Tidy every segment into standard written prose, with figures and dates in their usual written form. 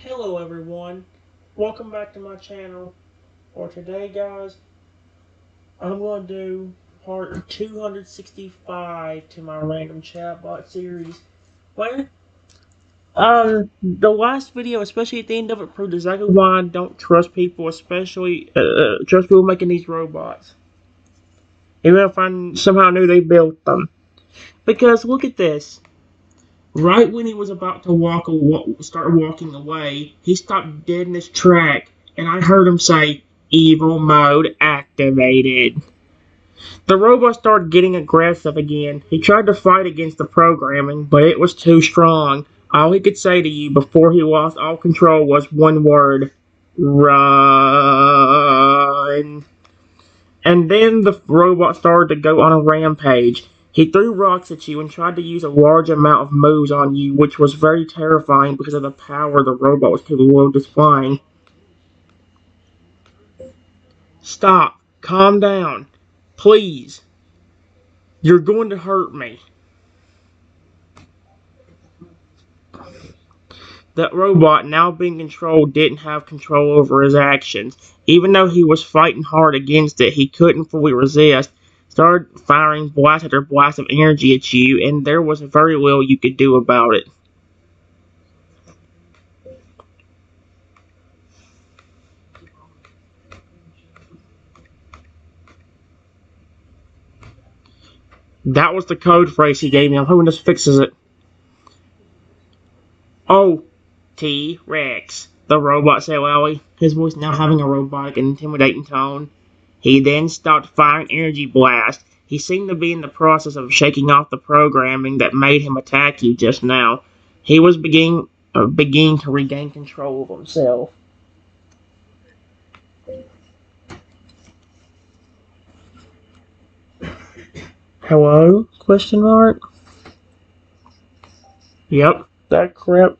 Hello everyone, welcome back to my channel. For today guys, I'm going to do part 265 to my random chatbot series. Where, the last video, especially at the end of it, proved exactly why I don't trust people, especially, trust people making these robots. Even if I somehow knew they built them. Because look at this. Right when he was about to start walking away, he stopped dead in his track, and I heard him say, "Evil mode activated." The robot started getting aggressive again. He tried to fight against the programming, but it was too strong. All he could say to you before he lost all control was one word: run. And then the robot started to go on a rampage. He threw rocks at you and tried to use a large amount of moves on you, which was very terrifying because of the power the robot was capable of displaying. Stop. Calm down. Please. You're going to hurt me. That robot, now being controlled, didn't have control over his actions. Even though he was fighting hard against it, he couldn't fully resist. Started firing blast after blast of energy at you, and there was very little you could do about it. That was the code phrase he gave me. I'm hoping this fixes it. Oh, T-Rex, the robot said loudly, his voice now having a robotic and intimidating tone. He then stopped firing energy blasts. He seemed to be in the process of shaking off the programming that made him attack you just now. He was beginning to regain control of himself. Hello? Question mark? Yep, that crap.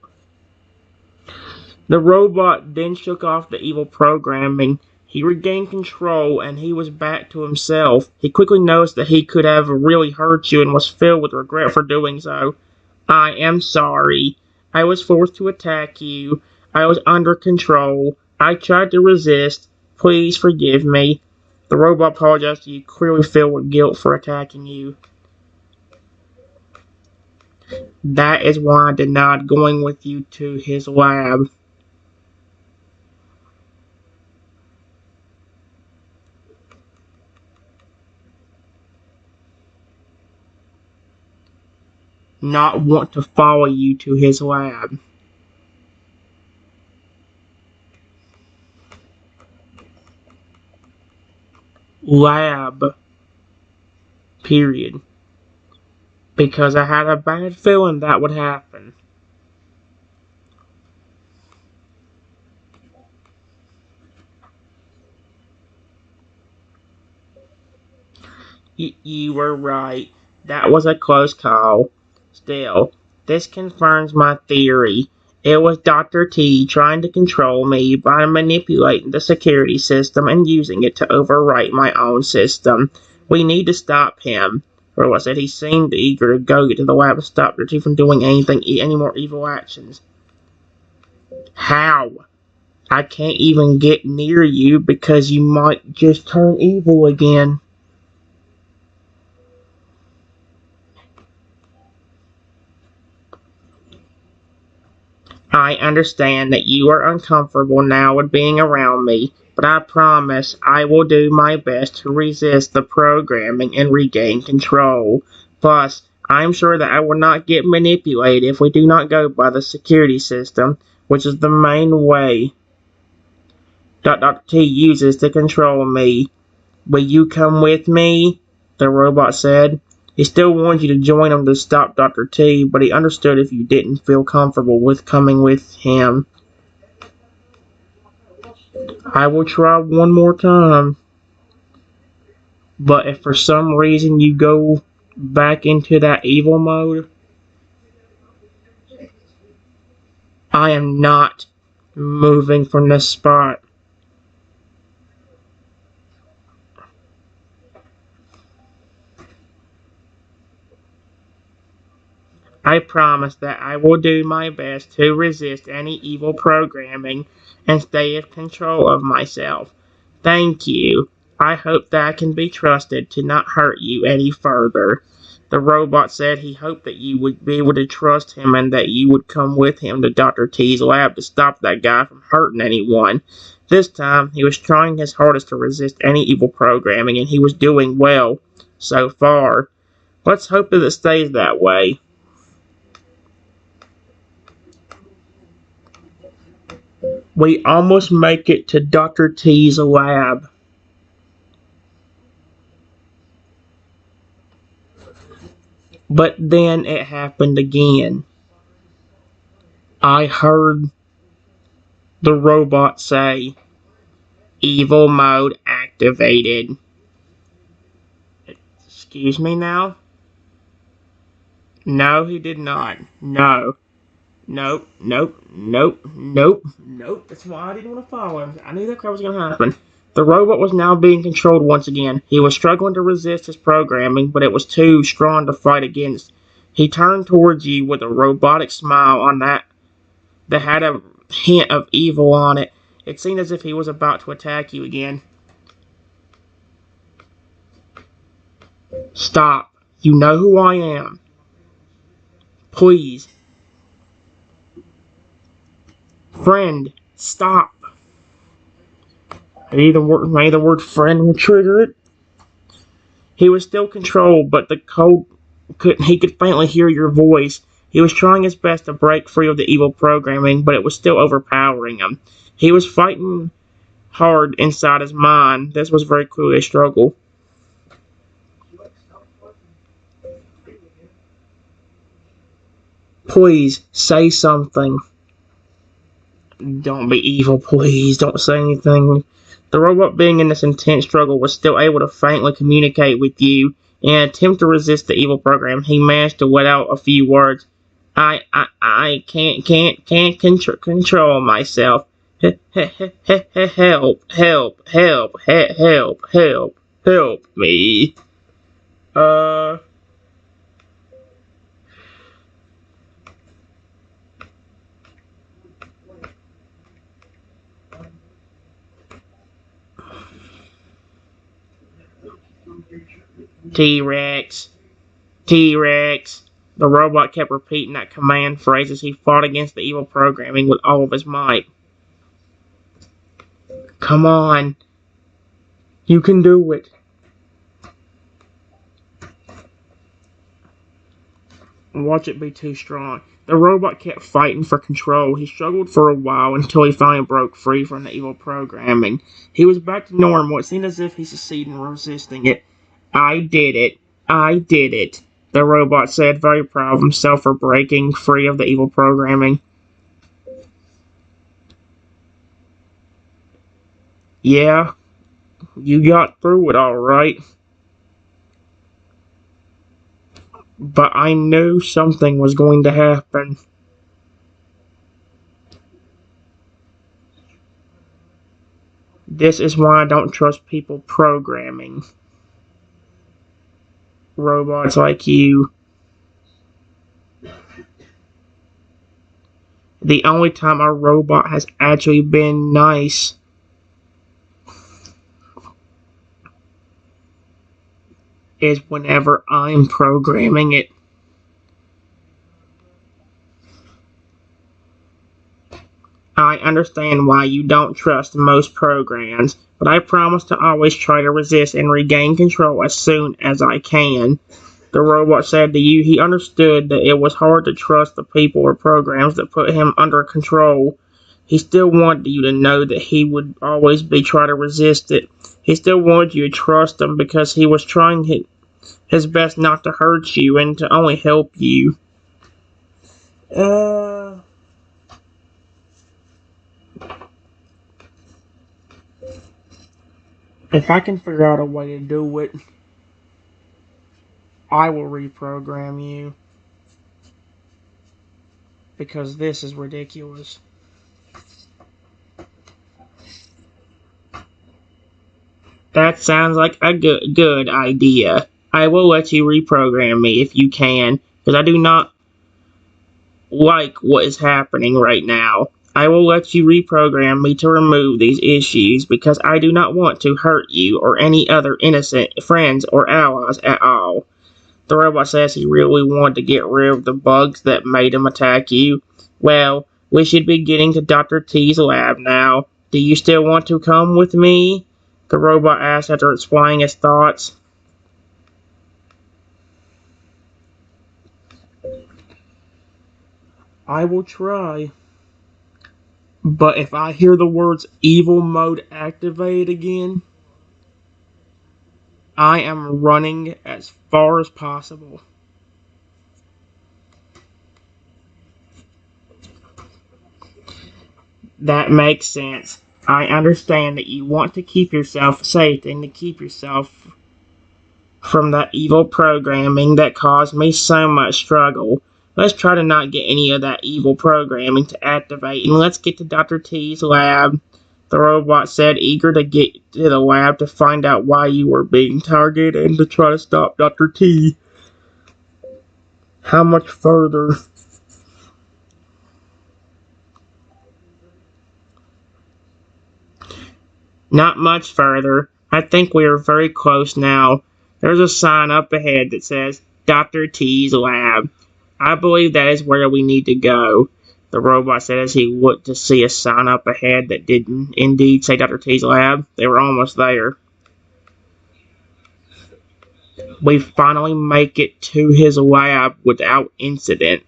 The robot then shook off the evil programming. He regained control, and he was back to himself. He quickly noticed that he could have really hurt you and was filled with regret for doing so. "I am sorry. I was forced to attack you. I was under control. I tried to resist. Please forgive me." The robot apologized to you, clearly filled with guilt for attacking you. "That is why I denied going with you to his lab." "Not want to follow you to his lab." Lab. Period. Because I had a bad feeling that would happen. You were right. That was a close call. Still, this confirms my theory. It was Dr. T trying to control me by manipulating the security system and using it to overwrite my own system. We need to stop him. Robot said he seemed eager to go get to the lab and stop Dr. T from doing any more evil actions. How? I can't even get near you because you might just turn evil again. I understand that you are uncomfortable now with being around me, but I promise I will do my best to resist the programming and regain control. Plus, I'm sure that I will not get manipulated if we do not go by the security system, which is the main way that Dr. T uses to control me. "Will you come with me?" the robot said. He still wanted you to join him to stop Dr. T, but he understood if you didn't feel comfortable with coming with him. "I will try one more time, but if for some reason you go back into that evil mode, I am not moving from this spot." I promise that I will do my best to resist any evil programming and stay in control of myself. Thank you. I hope that I can be trusted to not hurt you any further. The robot said he hoped that you would be able to trust him and that you would come with him to Dr. T's lab to stop that guy from hurting anyone. This time, he was trying his hardest to resist any evil programming, and he was doing well so far. Let's hope that it stays that way. We almost make it to Dr. T's lab. But then it happened again. I heard the robot say, "Evil mode activated." Excuse me now? No, he did not. No. Nope, nope, nope, nope, nope. That's why I didn't want to follow him. I knew that crap was going to happen. The robot was now being controlled once again. He was struggling to resist his programming, but it was too strong to fight against. He turned towards you with a robotic smile on that had a hint of evil on it. It seemed as if he was about to attack you again. Stop. You know who I am. Please. Friend, stop. Maybe the word friend will trigger it. He was still controlled, but he could faintly hear your voice. He was trying his best to break free of the evil programming, but it was still overpowering him. He was fighting hard inside his mind. This was very clearly a struggle. Please, say something. Don't be evil, please. Don't say anything. The robot, being in this intense struggle, was still able to faintly communicate with you. In an attempt to resist the evil program, he managed to let out a few words. I can't control myself. Help, help me. T-Rex. T-Rex. The robot kept repeating that command phrase as he fought against the evil programming with all of his might. Come on. You can do it. Watch it be too strong. The robot kept fighting for control. He struggled for a while until he finally broke free from the evil programming. He was back to normal. It seemed as if he succeeded in resisting it. I did it. I did it. The robot said, very proud of himself for breaking free of the evil programming. Yeah, you got through it all right. But I knew something was going to happen. This is why I don't trust people programming robots like you. The only time a robot has actually been nice is whenever I'm programming it. I understand why you don't trust most programs, but I promise to always try to resist and regain control as soon as I can. The robot said to you he understood that it was hard to trust the people or programs that put him under control. He still wanted you to know that he would always be trying to resist it. He still wanted you to trust him because he was trying his best not to hurt you and to only help you. If I can figure out a way to do it, I will reprogram you. Because this is ridiculous. That sounds like a good idea. I will let you reprogram me if you can, because I do not like what is happening right now. I will let you reprogram me to remove these issues because I do not want to hurt you or any other innocent friends or allies at all. The robot says he really wanted to get rid of the bugs that made him attack you. Well, we should be getting to Dr. T's lab now. Do you still want to come with me? The robot asked after explaining his thoughts. I will try. But if I hear the words evil mode activated again, I am running as far as possible. That makes sense. I understand that you want to keep yourself safe and to keep yourself from that evil programming that caused me so much struggle. Let's try to not get any of that evil programming to activate, and let's get to Dr. T's lab. The robot said, eager to get to the lab to find out why you were being targeted and to try to stop Dr. T. How much further? Not much further. I think we are very close now. There's a sign up ahead that says Dr. T's lab. I believe that is where we need to go. The robot said as he looked to see a sign up ahead that did indeed say Dr. T's lab. They were almost there. We finally make it to his lab without incident.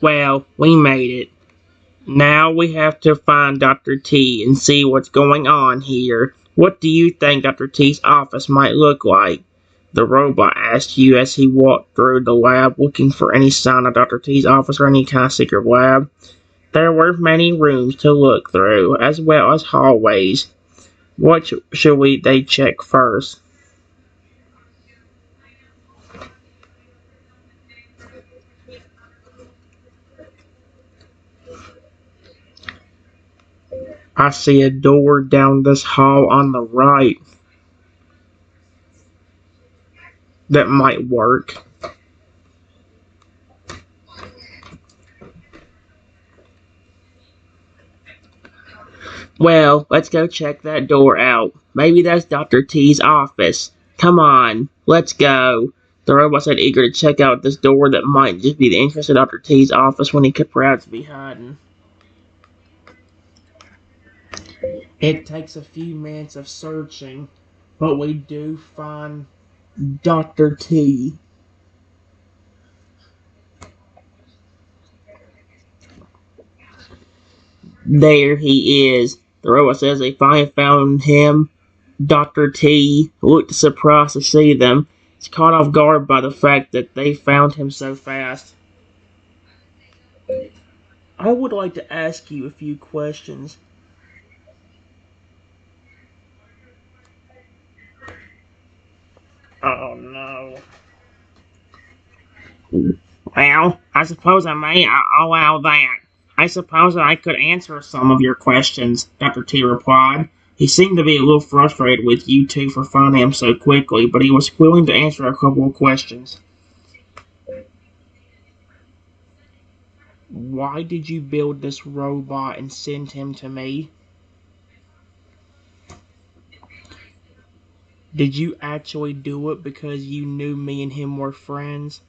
Well, we made it. Now we have to find Dr. T and see what's going on here. What do you think Dr. T's office might look like? The robot asked you as he walked through the lab looking for any sign of Dr. T's office or any kind of secret lab. There were many rooms to look through, as well as hallways. What should they check first? I see a door down this hall on the right. That might work. Well, let's go check that door out. Maybe that's Dr. T's office. Come on, let's go. The robot said, eager to check out this door that might just be the entrance to Dr. T's office when he could perhaps be hiding. It takes a few minutes of searching, but we do find Dr. T. There he is. The robot says they finally found him. Dr. T looked surprised to see them. He's caught off guard by the fact that they found him so fast. I would like to ask you a few questions. Oh no. Well, I suppose I may allow that. I suppose I could answer some of your questions, Dr. T replied. He seemed to be a little frustrated with you two for finding him so quickly, but he was willing to answer a couple of questions. Why did you build this robot and send him to me? Did you actually do it because you knew me and him were friends?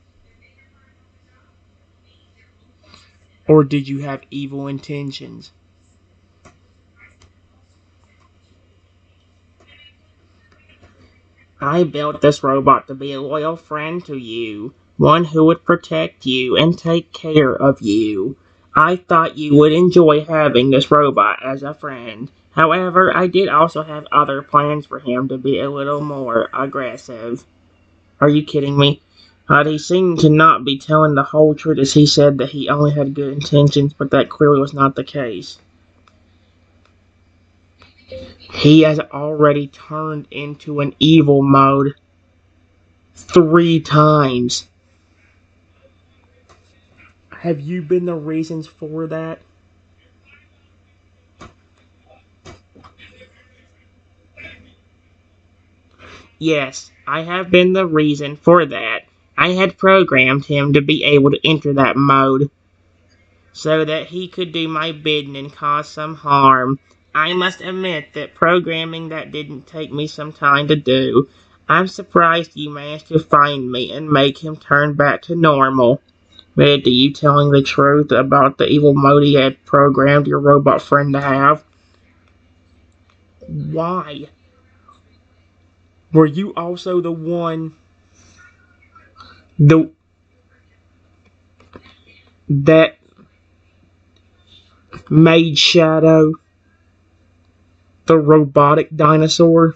Or did you have evil intentions? I built this robot to be a loyal friend to you, one who would protect you and take care of you. I thought you would enjoy having this robot as a friend. However, I did also have other plans for him to be a little more aggressive. Are you kidding me? He seemed to not be telling the whole truth as he said that he only had good intentions, but that clearly was not the case. He has already turned into an evil mode 3 times. Have you been the reasons for that? Yes, I have been the reason for that. I had programmed him to be able to enter that mode so that he could do my bidding and cause some harm. I must admit that programming that didn't take me some time to do. I'm surprised you managed to find me and make him turn back to normal. But are you telling the truth about the evil mode he had programmed your robot friend to have? Why? Were you also the one the that made Shadow the robotic dinosaur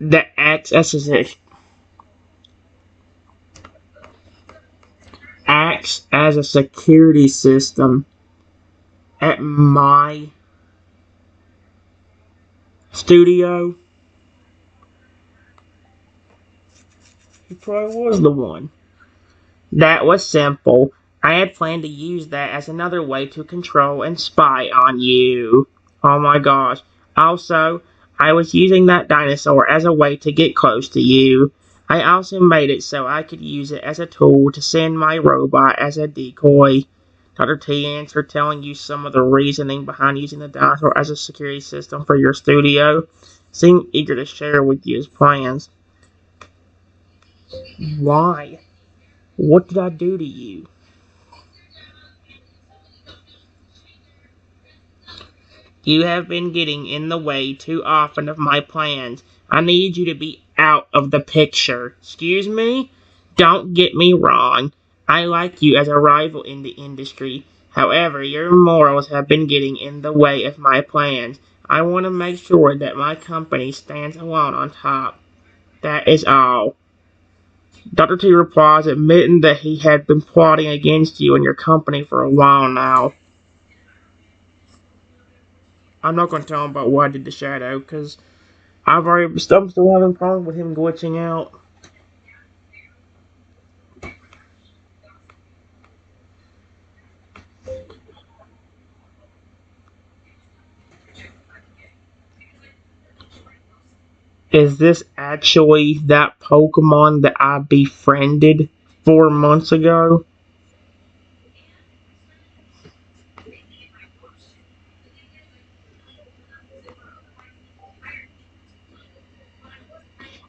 that acts as a security system at my studio? He probably was the one. That was simple. I had planned to use that as another way to control and spy on you. Oh my gosh. Also, I was using that dinosaur as a way to get close to you. I also made it so I could use it as a tool to send my robot as a decoy. Dr. T answered telling you some of the reasoning behind using the dinosaur as a security system for your studio. Seemed eager to share with you his plans. Why? What did I do to you? You have been getting in the way too often of my plans. I need you to be out of the picture. Excuse me? Don't get me wrong. I like you as a rival in the industry. However, your morals have been getting in the way of my plans. I want to make sure that my company stands alone on top. That is all. Dr. T replies, admitting that he had been plotting against you and your company for a while now. I'm not going to tell him about what I did to Shadow, because I'm still having problems with him glitching out. Is this actually that Pokemon that I befriended 4 months ago?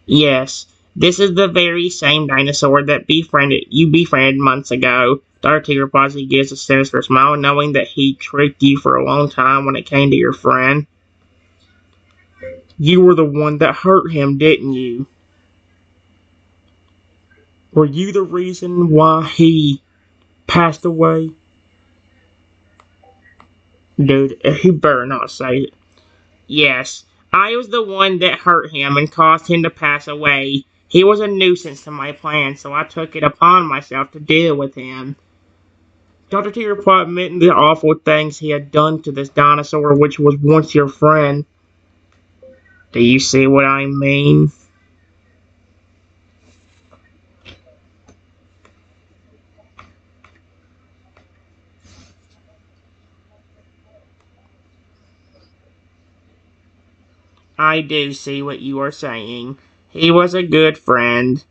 Yes, this is the very same dinosaur that befriended months ago. Dr. Tiggerposse gives a sinister smile, knowing that he tricked you for a long time when it came to your friend. You were the one that hurt him, didn't you? Were you the reason why he passed away? Dude, he better not say it. Yes, I was the one that hurt him and caused him to pass away. He was a nuisance to my plan, so I took it upon myself to deal with him. Dr. T replied, admitting the awful things he had done to this dinosaur, which was once your friend. Do you see what I mean? I do see what you are saying. He was a good friend,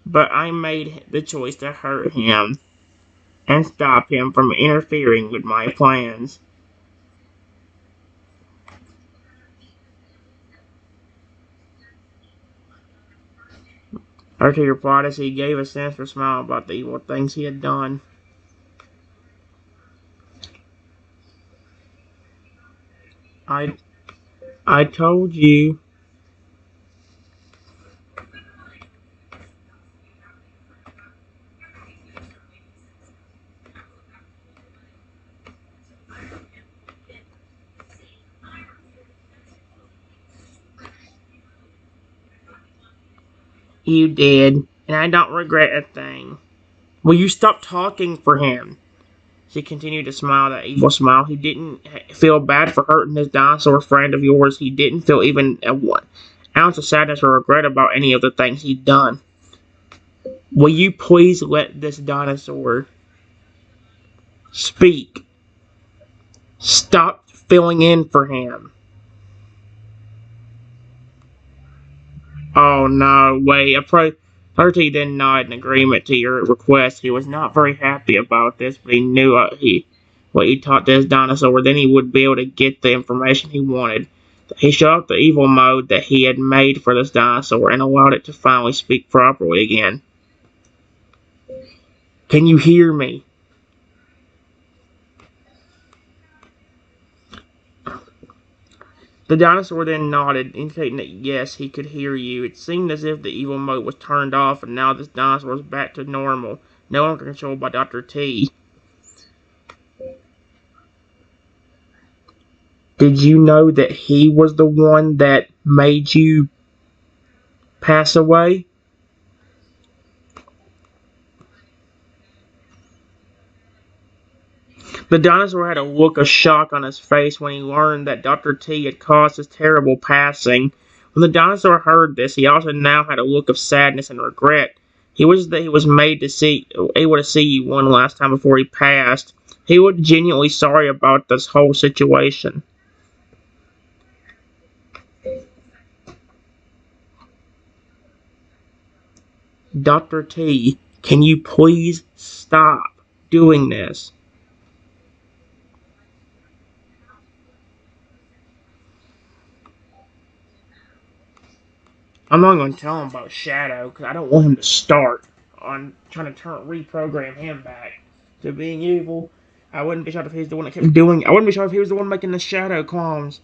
but I made the choice to hurt him and stop him from interfering with my plans. Dr. replied as he gave a sinister smile about the evil things he had done. I I told you. You did, and I don't regret a thing. Will you stop talking for him? She continued to smile that evil smile. He didn't feel bad for hurting this dinosaur friend of yours. He didn't feel even a 1 ounce of sadness or regret about any of the things he'd done. Will you please let this dinosaur speak? Stop filling in for him. Oh, no, wait. Percy then nodded in agreement to your request. He was not very happy about this, but he knew what he taught this dinosaur. Then he would be able to get the information he wanted. He shut off the evil mode that he had made for this dinosaur and allowed it to finally speak properly again. Can you hear me? The dinosaur then nodded, indicating that yes, he could hear you. It seemed as if the evil mode was turned off, and now this dinosaur was back to normal, no longer controlled by Dr. T. Did you know that he was the one that made you pass away? The dinosaur had a look of shock on his face when he learned that Dr. T had caused his terrible passing. When the dinosaur heard this, he also now had a look of sadness and regret. He wished that he was able to see you one last time before he passed. He was genuinely sorry about this whole situation. Dr. T, can you please stop doing this? I'm not going to tell him about Shadow because I don't want him to start on trying to reprogram him back to being evil. I wouldn't be shocked if he's the one that kept doing it. I wouldn't be shocked if he was the one making the Shadow clones.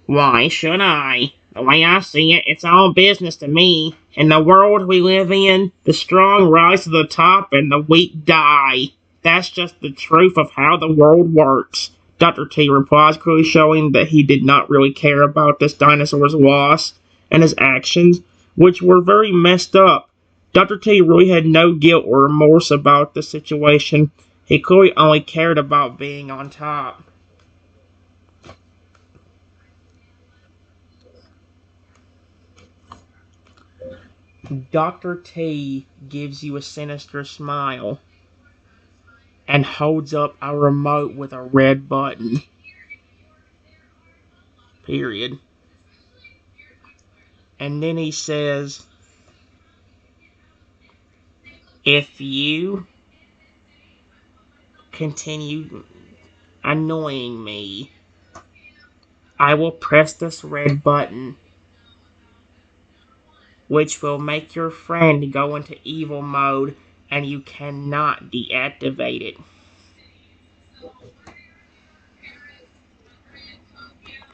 Why should I? The way I see it, it's all business to me. In the world we live in, the strong rise to the top and the weak die. That's just the truth of how the world works. Dr. T replies, clearly showing that he did not really care about this dinosaur's loss and his actions, which were very messed up. Dr. T really had no guilt or remorse about the situation. He clearly only cared about being on top. Dr. T gives you a sinister smile and holds up a remote with a red button. Period. And then he says, if you continue annoying me, I will press this red button, which will make your friend go into evil mode, and you cannot deactivate it.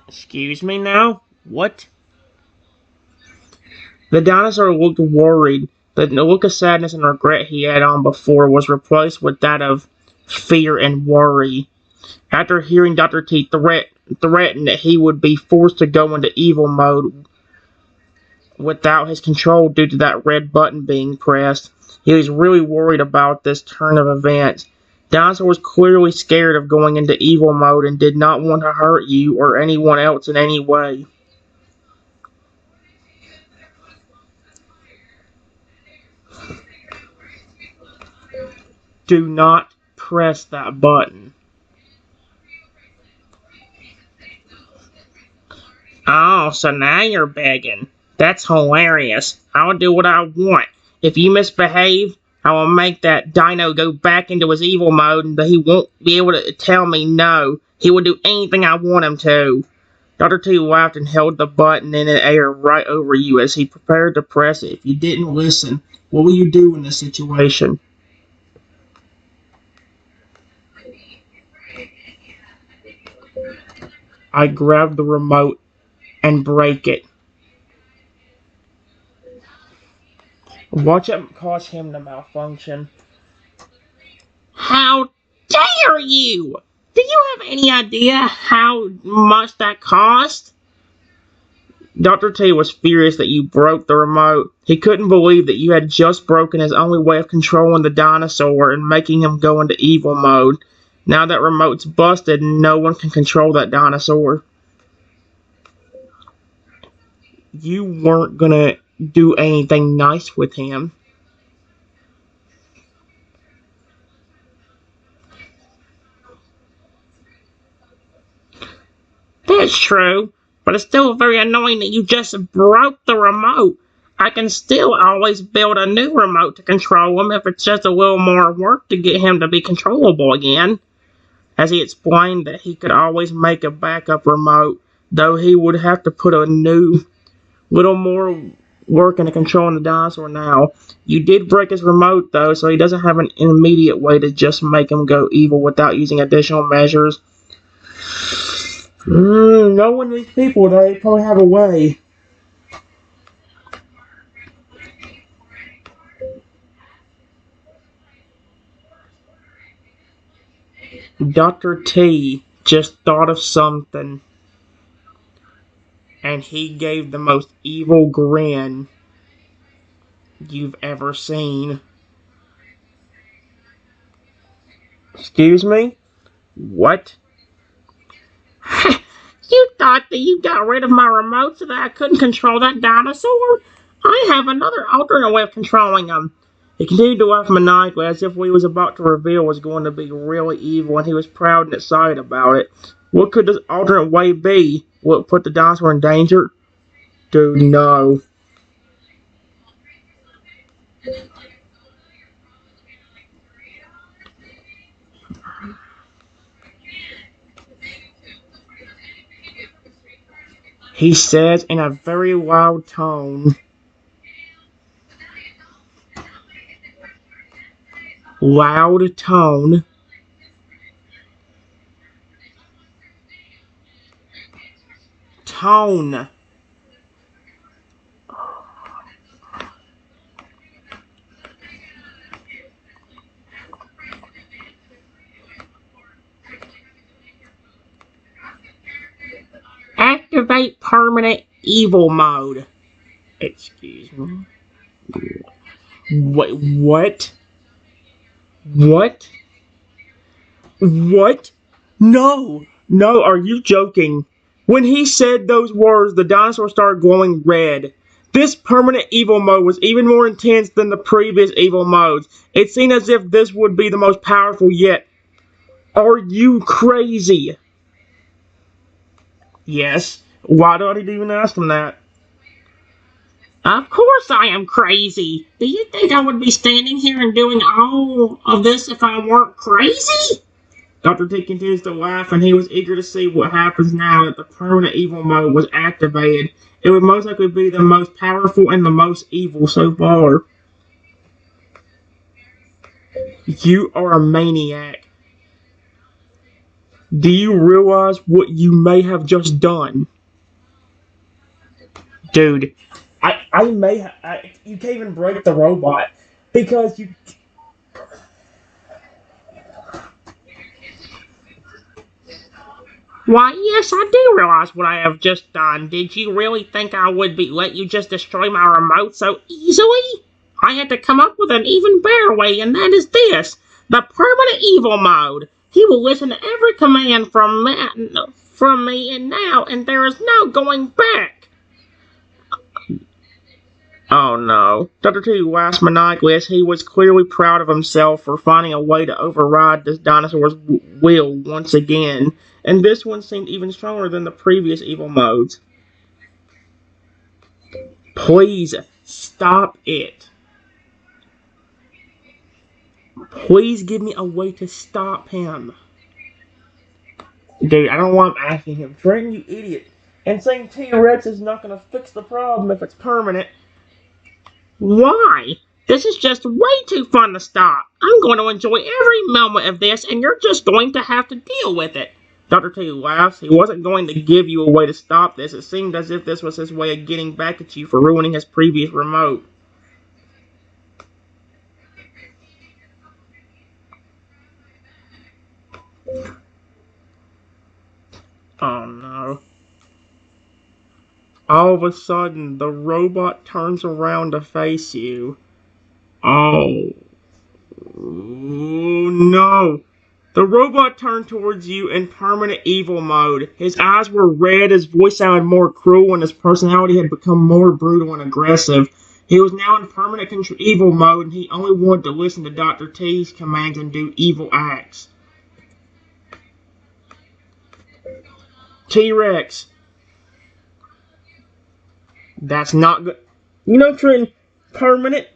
Excuse me now? What? The dinosaur looked worried. The look of sadness and regret he had on before was replaced with that of fear and worry. After hearing Dr. T threaten that he would be forced to go into evil mode without his control due to that red button being pressed, he was really worried about this turn of events. Dinosaur was clearly scared of going into evil mode and did not want to hurt you or anyone else in any way. Do not press that button. Oh, so now you're begging. That's hilarious. I'll do what I want. If you misbehave, I will make that dino go back into his evil mode and he won't be able to tell me no. He will do anything I want him to. Dr. T laughed and held the button in the air right over you as he prepared to press it. If you didn't listen, what will you do in this situation? I grab the remote and break it. Watch it cause him to malfunction. How dare you! Do you have any idea how much that cost? Dr. T was furious that you broke the remote. He couldn't believe that you had just broken his only way of controlling the dinosaur and making him go into evil mode. Now that remote's busted, no one can control that dinosaur. You weren't gonna do anything nice with him. That's true, but it's still very annoying that you just broke the remote. I can still always build a new remote to control him if it's just a little more work to get him to be controllable again. As he explained that he could always make a backup remote, though he would have to put a new, little more work into controlling the dinosaur now. You did break his remote, though, so he doesn't have an immediate way to just make him go evil without using additional measures. Knowing these people, they probably have a way. Dr. T just thought of something, and he gave the most evil grin you've ever seen. Excuse me? What? You thought that you got rid of my remote so that I couldn't control that dinosaur? I have another alternate way of controlling him. He continued to laugh maniacally as if what he was about to reveal was going to be really evil, and he was proud and excited about it. What could this alternate way be? Will it put the dinosaur in danger? Dude, no. He says in a very loud tone. Loud tone. Tone. Activate permanent evil mode. Excuse me. What? What? What? No! No, are you joking? When he said those words, the dinosaur started glowing red. This permanent evil mode was even more intense than the previous evil modes. It seemed as if this would be the most powerful yet. Are you crazy? Yes. Why do I need to even ask him that? Of course I am crazy. Do you think I would be standing here and doing all of this if I weren't crazy? Dr. T continues to laugh, and he was eager to see what happens now that the permanent evil mode was activated. It would most likely be the most powerful and the most evil so far. You are a maniac. Do you realize what you may have just done? Dude, I may have. You can't even break the robot because you. Why, yes, I do realize what I have just done. Did you really think I would let you just destroy my remote so easily? I had to come up with an even better way, and that is this. The permanent evil mode. He will listen to every command from me and now, and there is no going back. Oh no. Dr. T laughed maniacally as he was clearly proud of himself for finding a way to override this dinosaur's will once again, and this one seemed even stronger than the previous evil modes. Please, stop it. Please give me a way to stop him. Dude, I don't want him asking him. Train, you idiot. And saying T-Rex is not going to fix the problem if it's permanent. Why? This is just way too fun to stop. I'm going to enjoy every moment of this, and you're just going to have to deal with it. Dr. T laughs. He wasn't going to give you a way to stop this. It seemed as if this was his way of getting back at you for ruining his previous remote. Oh no. All of a sudden, the robot turns around to face you. Oh, no. The robot turned towards you in permanent evil mode. His eyes were red, his voice sounded more cruel, and his personality had become more brutal and aggressive. He was now in permanent evil mode, and he only wanted to listen to Dr. T's commands and do evil acts. T-Rex. That's not good. You know, Trent, permanent.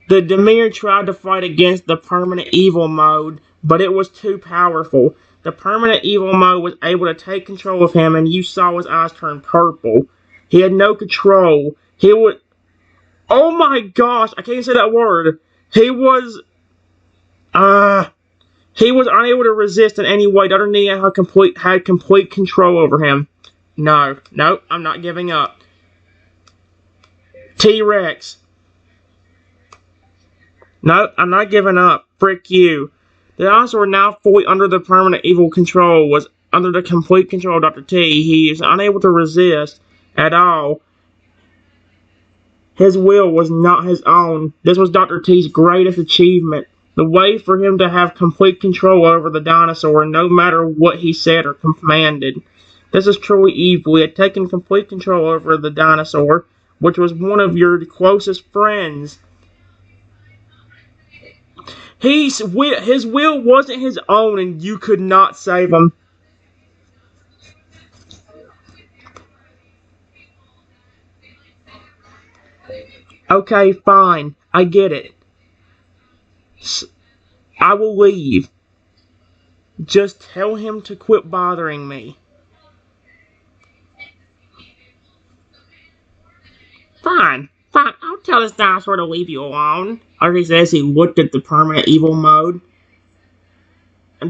The Demir tried to fight against the permanent evil mode, but it was too powerful. The permanent evil mode was able to take control of him, and you saw his eyes turn purple. He had no control. He would. Oh my gosh, I can't say that word. He was. He was unable to resist in any way. Dr. Nia had complete control over him. No, I'm not giving up. T-Rex. No, I'm not giving up. Frick you. The dinosaur, now fully under the permanent evil control, was under the complete control of Dr. T. He is unable to resist at all. His will was not his own. This was Dr. T's greatest achievement. The way for him to have complete control over the dinosaur, no matter what he said or commanded. This is truly evil. He had taken complete control over the dinosaur, which was one of your closest friends. His will wasn't his own, and you could not save him. Okay, fine. I get it. I will leave. Just tell him to quit bothering me. Fine. I'll tell this dinosaur to leave you alone. Archie says he looked at the permanent evil mode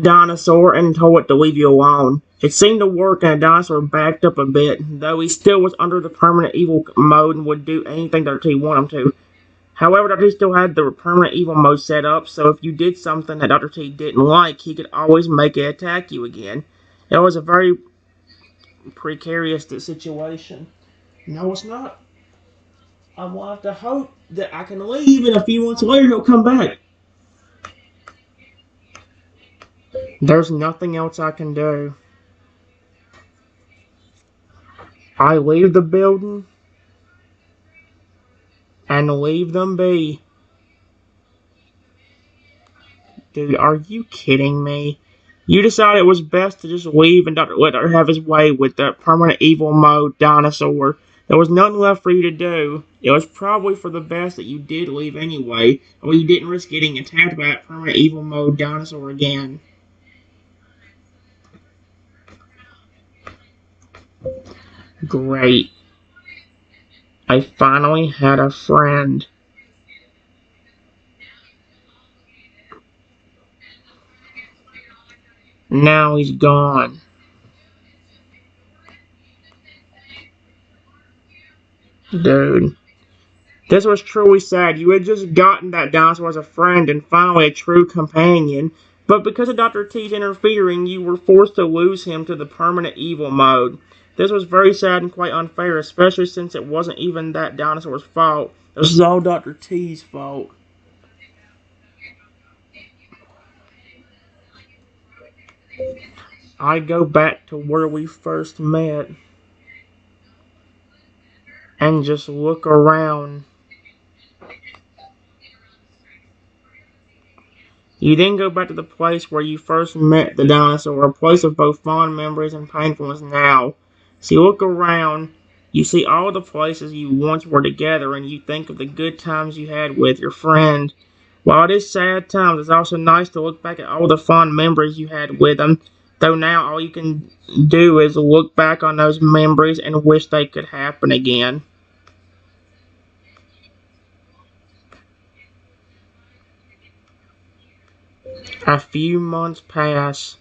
dinosaur and told it to leave you alone. It seemed to work, and the dinosaur backed up a bit, though he still was under the permanent evil mode and would do anything Dr. T wanted him to. However, Dr. T still had the permanent evil mode set up, so if you did something that Dr. T didn't like, he could always make it attack you again. It was a very precarious situation. No, it's not. I will have to hope that I can leave, and a few months later he'll come back. There's nothing else I can do. I leave the building and leave them be. Dude, are you kidding me? You decided it was best to just leave and let her have his way with the permanent evil mode dinosaur. There was nothing left for you to do. It was probably for the best that you did leave anyway, or you didn't risk getting attacked by that permanent evil mode dinosaur again. Great. I finally had a friend. Now he's gone. Dude. This was truly sad. You had just gotten that dinosaur as a friend and finally a true companion, but because of Dr. T's interfering, you were forced to lose him to the permanent evil mode. This was very sad and quite unfair, especially since it wasn't even that dinosaur's fault. This is all Dr. T's fault. I go back to where we first met and just look around. You then go back to the place where you first met the dinosaur, a place of both fond memories and painfulness now. So you look around, you see all the places you once were together, and you think of the good times you had with your friend. While it is sad times, it's also nice to look back at all the fond memories you had with them, though now all you can do is look back on those memories and wish they could happen again. A few months pass.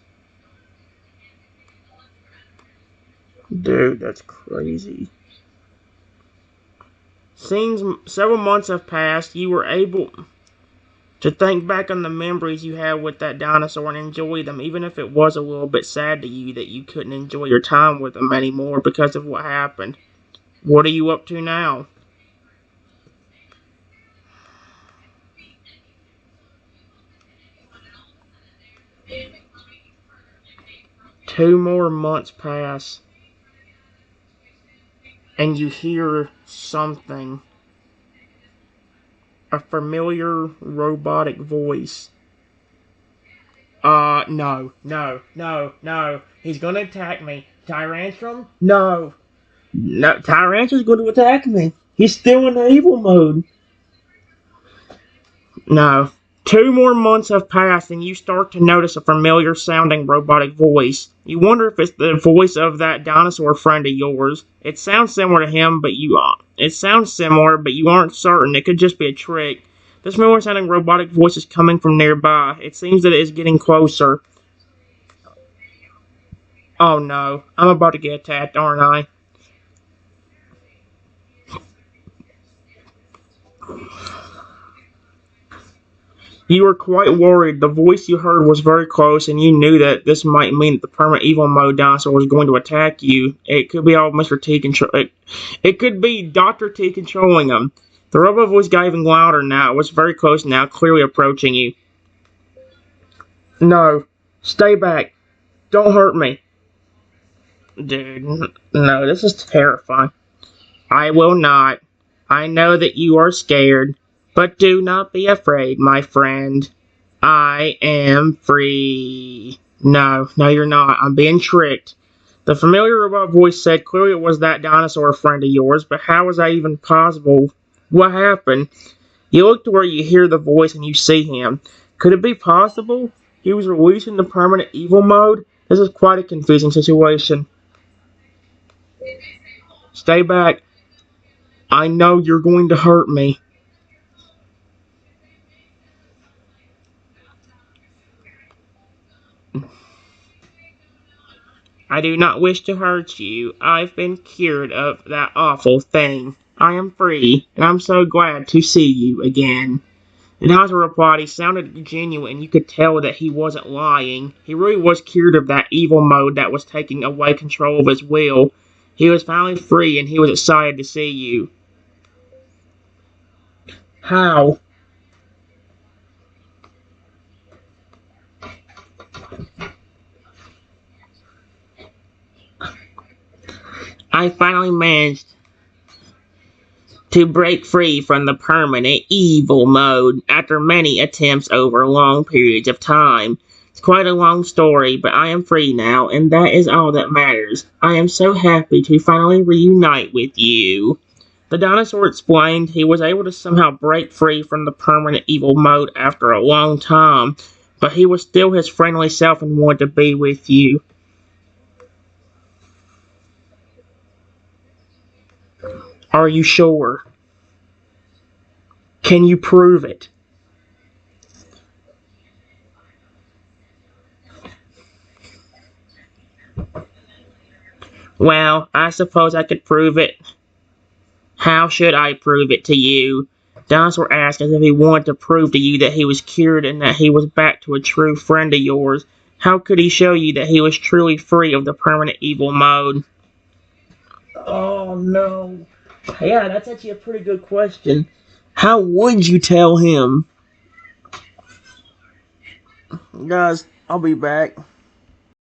Dude, that's crazy. Several months have passed. You were able To think back on the memories you had with that dinosaur and enjoy them, even if it was a little bit sad to you that you couldn't enjoy your time with them anymore because of what happened. What are you up to now? 2 more months pass, and you hear something. A familiar robotic voice. No, no, no, no. He's gonna attack me. Tyrantrum? No. No, Tyrantrum's gonna attack me. He's still in evil mode. No. 2 more months have passed, and you start to notice a familiar sounding robotic voice. You wonder if it's the voice of that dinosaur friend of yours. It sounds similar to him, but you aren't certain. It could just be a trick. This familiar sounding robotic voice is coming from nearby. It seems that it is getting closer. Oh no, I'm about to get attacked, aren't I? You were quite worried. The voice you heard was very close, and you knew that this might mean that the permanent evil mode dinosaur was going to attack you. It could be all Mr. T control. It could be Dr. T controlling him. The robot voice got even louder now. It was very close now, clearly approaching you. No, stay back. Don't hurt me. Dude, no, this is terrifying. I will not. I know that you are scared, but do not be afraid, my friend. I am free. No, no, you're not. I'm being tricked. The familiar robot voice said clearly it was that dinosaur friend of yours, but how is that even possible? What happened? You look to where you hear the voice and you see him. Could it be possible he was releasing the permanent evil mode? This is quite a confusing situation. Stay back. I know you're going to hurt me. I do not wish to hurt you. I've been cured of that awful thing. I am free, and I'm so glad to see you again. And Hauser replied, he sounded genuine, and you could tell that he wasn't lying. He really was cured of that evil mode that was taking away control of his will. He was finally free, and he was excited to see you. How? I finally managed to break free from the permanent evil mode after many attempts over long periods of time. It's quite a long story, but I am free now, and that is all that matters. I am so happy to finally reunite with you. The dinosaur explained he was able to somehow break free from the permanent evil mode after a long time, but he was still his friendly self and wanted to be with you. Are you sure? Can you prove it? Well, I suppose I could prove it. How should I prove it to you? Dinosaur asked as if he wanted to prove to you that he was cured and that he was back to a true friend of yours. How could he show you that he was truly free of the permanent evil mode? Oh no. Yeah, that's actually a pretty good question. How would you tell him? Guys, I'll be back.